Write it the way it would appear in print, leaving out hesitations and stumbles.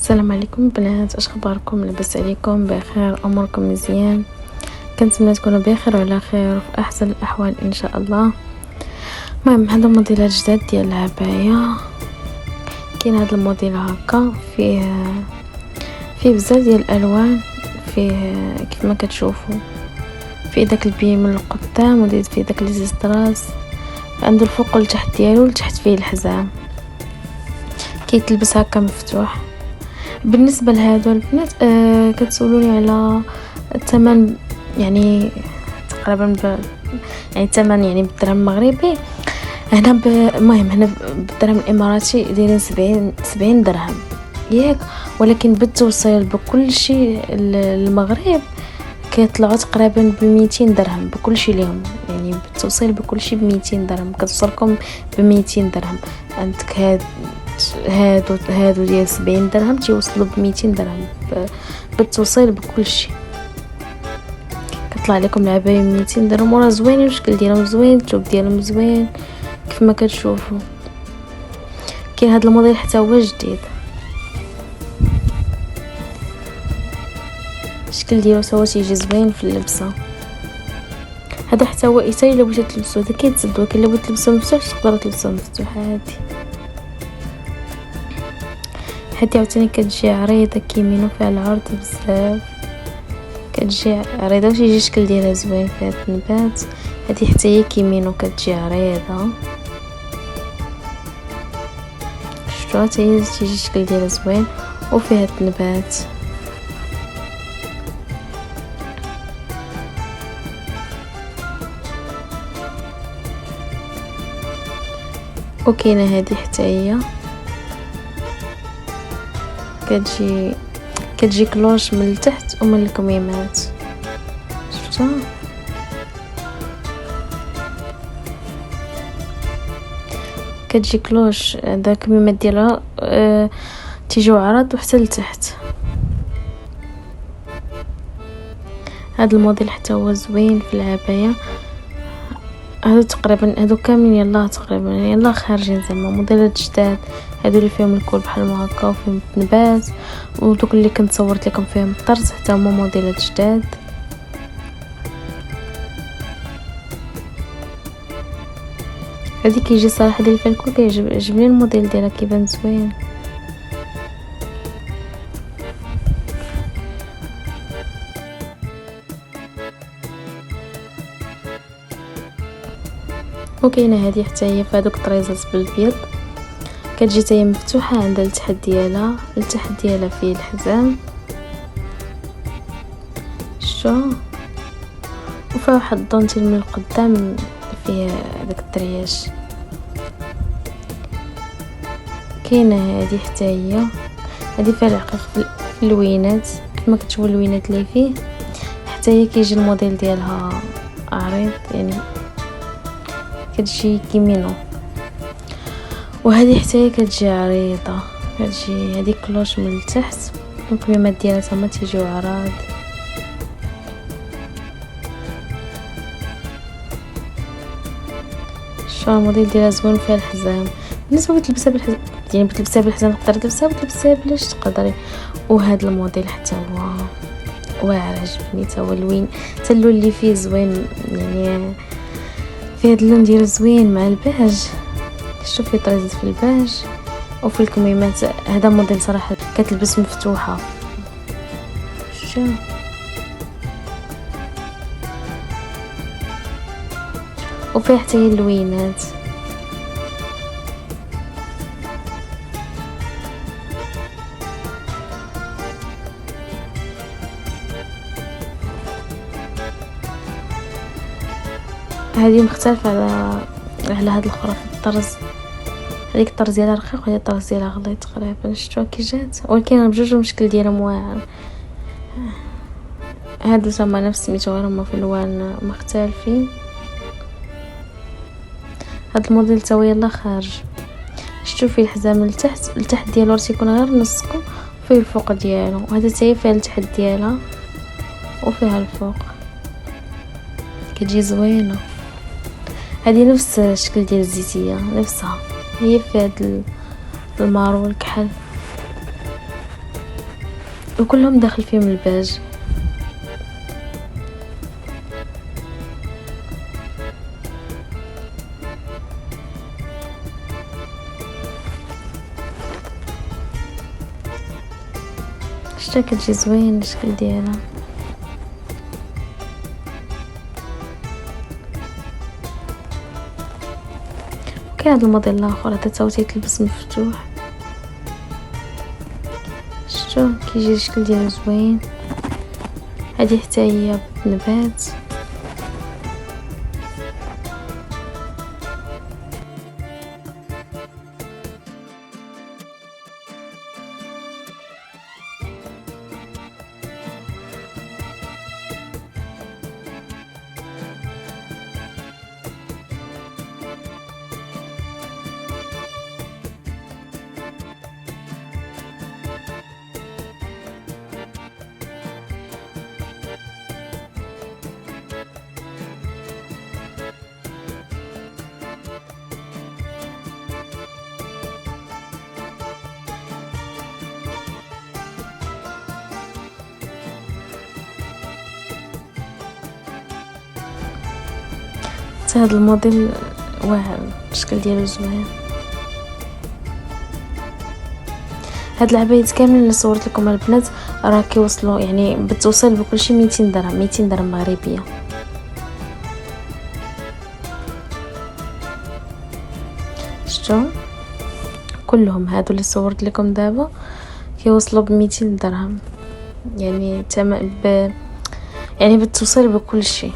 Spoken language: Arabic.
السلام عليكم بنات، اش اخباركم؟ لاباس عليكم؟ بخير؟ اموركم مزيان؟ كنتمنى تكونوا بخير وعلى خير وفي احسن الاحوال ان شاء الله. المهم هذا موديلات جداد ديال العبايه. كاين هذا الموديل هكا فيه بزاف ديال الالوان، فيه كيف ما كتشوفوا فيه داك البي من القدام وديت فيه داك لي زيستراس، عنده الفوق والتحت ديالو، لتحت فيه الحزام كيتلبس هكا مفتوح. بالنسبه لهادو البنات كتسولوني على الثمن، يعني تقريبا يعني الثمن يعني بالدرهم المغربي. هنا المهم هنا بالدرهم الاماراتي دايرين 70 درهم ياك، ولكن بالتوصيل بكل شيء المغرب كيطلعوا تقريبا ب200 درهم بكل شيء ليهم، يعني بالتوصيل بكل شيء ب200 درهم كتوصلكم ب200 درهم. عندك هادو ديال 70 درهم تيوصلوا ب200 درهم بالتوصيل بكل شيء. كطلع لكم العبايه 200 درهم، وراه زوينين، الشكل ديالهم زوين، الثوب ديالهم زوين كيف ما كتشوفوا. كاين هذا الموديل حتى هو جديد، الشكل ديالو سوا تيجي زوين في اللبسه. هذا حتى هو الا بغيتي تلبسو هذا كيتسد، ولكن الا بغيتي تلبسو مفتوح تقدر تلبسو مفتوح عادي. حتى عاوتاني كتجي عريضه كيمينو فيها العرض بزاف، كتجي عريضه وتيجي الشكل ديالها زوين فيها التنبات. هذه حتى هي كيمينو كتجي عريضه، شفتوها حتى هي تيجي الشكل ديالها زوين وفيها التنبات. وكاينه هذه حتى هي كتجي كلوش من التحت ومن الكميمات، شفتها؟ كتجي كلوش عندها الكميمات ديالها تيجيو عرض وحتى لتحت. هذا الموديل حتى هو زوين في العبايه. هادو تقريبا هادو كاملين يلا تقريبا يلا خارجين زعما موديلات جداد، هادو اللي فيهم الكول بحال ما هكا وفيهم التنبات، ودوك اللي كنت صورت لكم فيهم الطرز حتى هما موديلات جداد. هادي كيجي صراحه ديال فيها الكول كيعجبني الموديل ديالها كيبان زوين. وكاينه هذه حتى هي فهادوك الطريزات بالبيض، كتجي حتى هي مفتوحه، عندها التحت ديالها فيه الحزام شو، وفيها واحد الدونتيل من القدام فيه داك الترياش. كاينه هذه حتى هذه فيها العقيق في اللوينات كما كتشوفوا اللوينات اللي فيه. حتى هي كيجي الموديل ديالها عريض، يعني كتجي كيمينو. وهذه حتى هي كتجي عريضه، كتجي هذه كلوش من التحت والكميمات ديالها تما تيجيو عراض. شو الموديل ديالها زوين فيها الحزام. بالنسبه تلبسها بالحزام يعني بتلبسها بالحزام تقدر تلبسها وتلبسها بلاش تقدري. وهذا الموديل حتى هو واعر عجبني، حتى هو اللوين حتى اللون اللي فيه زوين، يعني فيه هذا اللون ديالو زوين مع الباج. شوف فيه طريزات في الباج وفي الكميمات. هذا موديل صراحه كتلبس مفتوحه شو، وفيه حتى هي اللوينات. هذه مختلفه على هاد الاخرى في الطرز، هذيك الطرز ديالها رقيق وهذه الطرز ديالها غليظ تقريبا. شفتوا كي جات، ولكن بجوج المشكل ديالهم واعر. هادو تما نفس سميتو غير هما في الوان مختلفين. هاد الموديل تا هو يلا خارج. شفتوا فيه الحزام التحت ديالو تيكون غير نصكو، فيه الفوق ديالو، وهذا تا هي فيها التحت ديالها وفيها الفوق كتجي زوينه. هذه نفس الشكل ديال الزيتيه نفسها، هي في هاد المارو والكحل. وكلهم داخل فيهم الباج. شتا كتجي زوين الشكل ديالها. وكاين هاد الموديل الاخر هذا تا هو تيتلبس مفتوح. شتو كيجي الشكل ديالو زوين. هذه حتى هي بنبات. هذا الموديل واعر الشكل ديالو زوين. هاد العبايات كامل اللي صورت لكم البنات راه كيوصلوا يعني بتوصل بكلشي 200 درهم 200 درهم مغربيه. شتو كلهم هادو اللي صورت لكم دابا كيوصلوا ب200 درهم يعني يعني بتوصل بكل شيء.